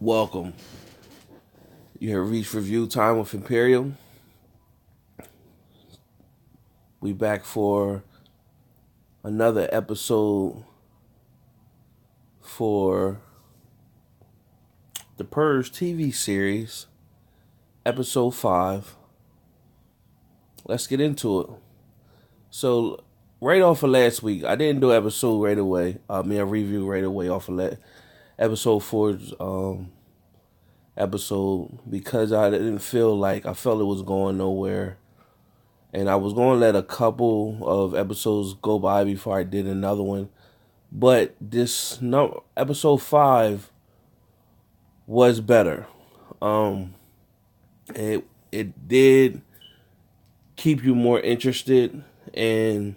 Welcome. You have reached review time with Imperial. We back for another episode for the Purge TV series, episode 5. Let's get into it. So, right off of last week, I didn't do episode right away. A review right away off of episode 4's episode because I felt it was going nowhere. And I was going to let a couple of episodes go by before I did another one. But episode 5 was better. It did keep you more interested and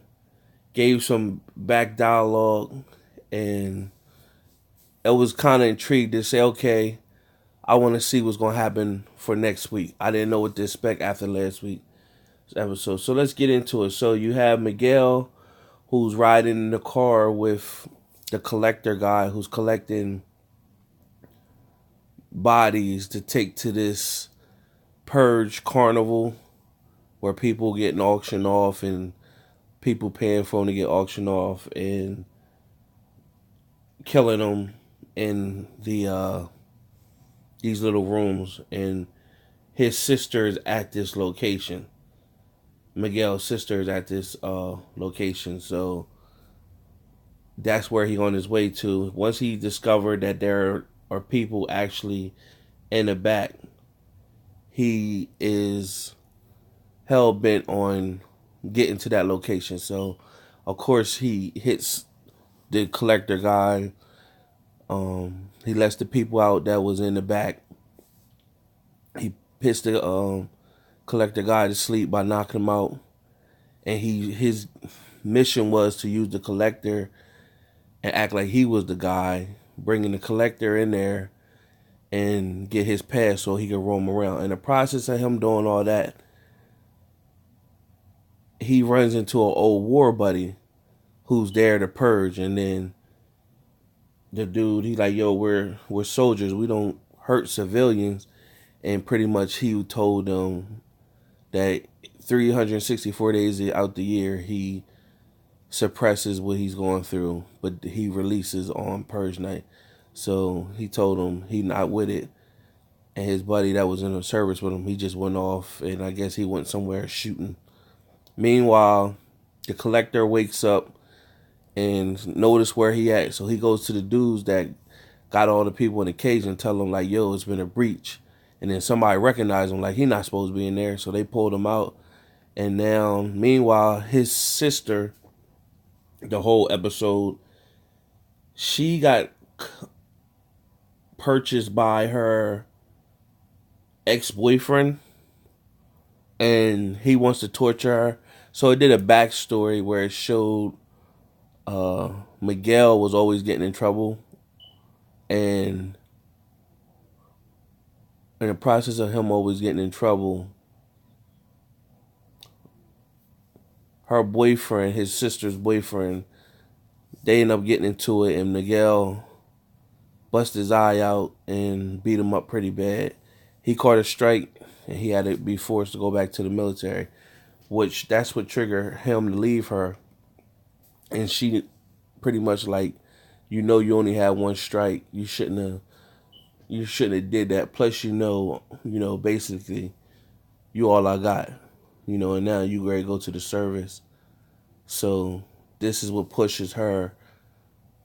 gave some back dialogue, and I was kind of intrigued to say, okay, I want to see what's going to happen for next week. I didn't know what to expect after last week's episode. So let's get into it. So you have Miguel, who's riding in the car with the collector guy who's collecting bodies to take to this Purge carnival where people getting auctioned off and people paying for them to get auctioned off and killing them in these little rooms. And his sister's at this location. Miguel's sister is at this location, so that's where he's on his way to. Once he discovered that there are people actually in the back, he is hell bent on getting to that location. So, of course, he hits the collector guy. He lets the people out that was in the back. He hits the collector guy to sleep by knocking him out, and his mission was to use the collector and act like he was the guy, bringing the collector in there and get his pass so he can roam around. In the process of him doing all that, he runs into an old war buddy who's there to purge, and then the dude, he's like, yo, we're soldiers, we don't hurt civilians. And pretty much he told them that 364 days out the year he suppresses what he's going through, but he releases on Purge night. So he told him he not with it, and his buddy that was in the service with him, he just went off, and I guess he went somewhere shooting. Meanwhile, the collector wakes up and notice where he at, so he goes to the dudes that got all the people in the cage and tell them like, yo, it's been a breach. And then somebody recognized him like he not supposed to be in there, so they pulled him out. And now, meanwhile, his sister, the whole episode, she got purchased by her ex-boyfriend, and he wants to torture her. So it did a backstory where it showed Miguel was always getting in trouble, and in the process of him always getting in trouble, her boyfriend, his sister's boyfriend, they end up getting into it, and Miguel bust his eye out and beat him up pretty bad. He caught a strike, and he had to be forced to go back to the military, which that's what triggered him to leave her. And she pretty much like, you only had one strike. You shouldn't have did that. Plus, basically, you all I got. And now you ready to go to the service. So this is what pushes her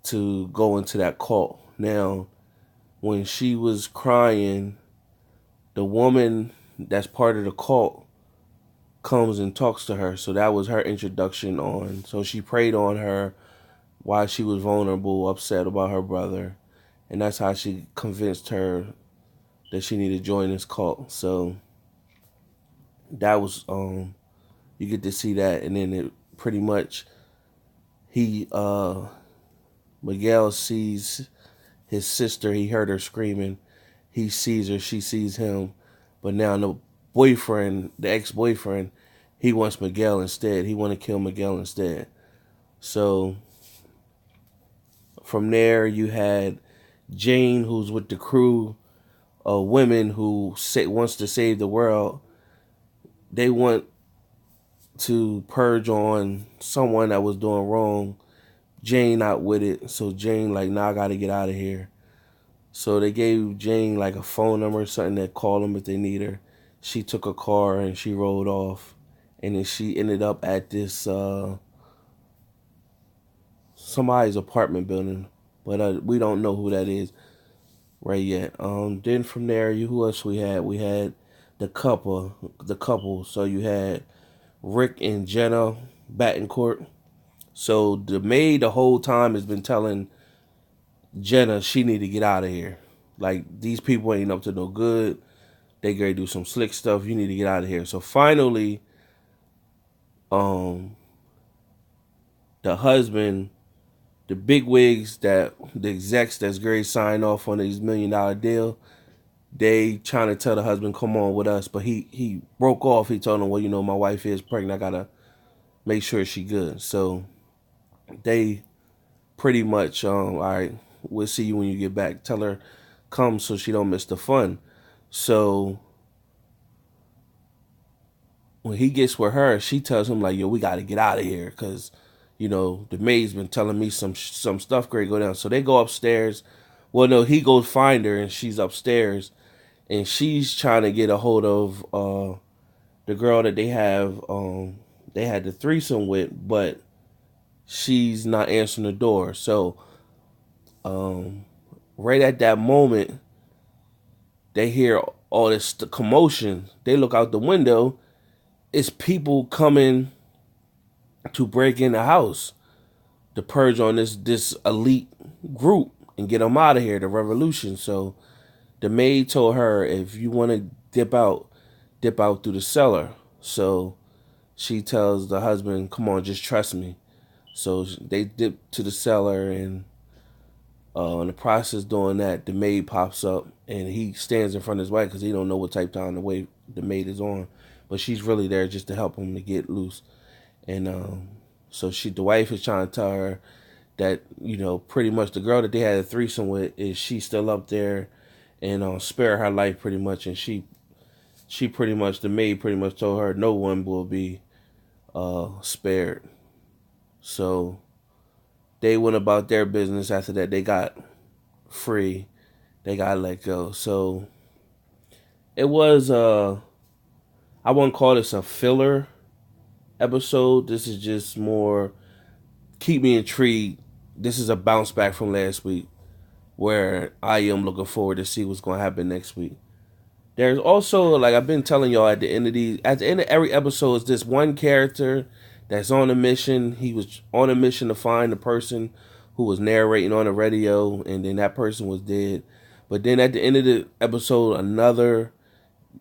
to go into that cult. Now, when she was crying, the woman that's part of the cult comes and talks to her. So that was her introduction on. So she prayed on her while she was vulnerable, upset about her brother. And that's how she convinced her that she needed to join this cult. So that was, you get to see that. And then it pretty much, Miguel sees his sister. He heard her screaming. He sees her. She sees him. But now the ex-boyfriend, he wants Miguel instead. He want to kill Miguel instead. So from there, you had Jane, who's with the crew, women who wants to save the world. They want to purge on someone that was doing wrong. Jane not with it, so Jane like, nah, I gotta get out of here. So they gave Jane like a phone number or something that call them if they need her. She took a car and she rode off, and then she ended up at this somebody's apartment building, but we don't know who that is right yet. Then from there, who else we had? We had the couple. So you had Rick and Jenna Battencourt. So the maid the whole time has been telling Jenna she need to get out of here. Like, these people ain't up to no good. They gonna do some slick stuff. You need to get out of here. So finally, the husband, the big wigs, the execs that's Gary signed off on his $1 million deal, they trying to tell the husband, come on with us. But he broke off. He told him, well, my wife is pregnant. I gotta make sure she good. So they pretty much, all right, we'll see you when you get back. Tell her come so she don't miss the fun. So when he gets with her, she tells him like, yo, we got to get out of here because, the maid's been telling me some stuff great go down. So they go upstairs. Well, no, he goes find her and she's upstairs, and she's trying to get a hold of the girl that they had the threesome with, but she's not answering the door. So right at that moment, they hear all this commotion. They look out the window. It's people coming to break in the house to purge on this elite group and get them out of here, the revolution. So the maid told her, if you want to dip out through the cellar. So she tells the husband, come on, just trust me. So they dip to the cellar, and in the process doing that, the maid pops up, and he stands in front of his wife because he don't know what type of time the maid is on. But she's really there just to help him to get loose. And so the wife is trying to tell her that, pretty much the girl that they had a threesome with, is she still up there and spare her life pretty much. And she pretty much, the maid pretty much told her no one will be spared. So they went about their business. After that, they got free. They got let go. So it was, I wouldn't call this a filler episode. This is just more keep me intrigued. This is a bounce back from last week, where I am looking forward to see what's going to happen next week. There's also, like I've been telling y'all, at the end of every episode, is this one character that's on a mission. He was on a mission to find the person who was narrating on the radio, and then that person was dead. But then at the end of the episode, another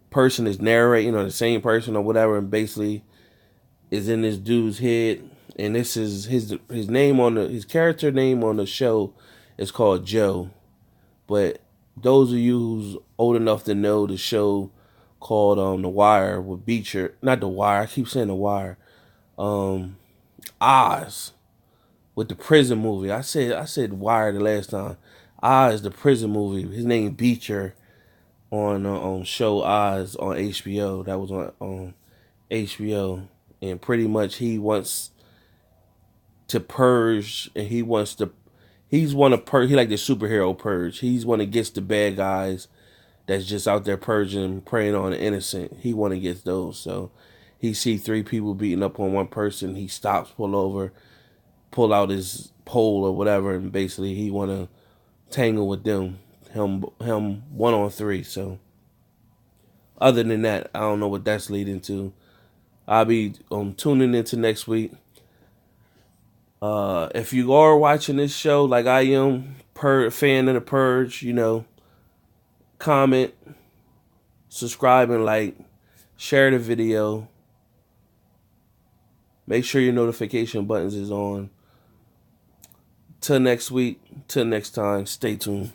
person is narrating, or the same person or whatever, and basically is in this dude's head. And this is his name his character name on the show is called Joe. But those of you who's old enough to know the show called The Wire with Beecher, not The Wire, I keep saying The Wire, Oz with the prison movie. I said Wire the last time. Oz, the prison movie. His name Beecher on show Oz on HBO. That was on HBO, and pretty much he wants to purge, and he like the superhero Purge. He's one that gets the bad guys that's just out there purging, preying on the innocent. He want to get those. So he see 3 people beating up on one person. He stops, pull over, pull out his pole or whatever, and basically he want to tangle with them. Him 1-on-3. So other than that, I don't know what that's leading to. I'll be tuning into next week. If you are watching this show like I am, fan of the Purge, comment, subscribe, and like, share the video. Make sure your notification buttons is on. Till next week, till next time, stay tuned.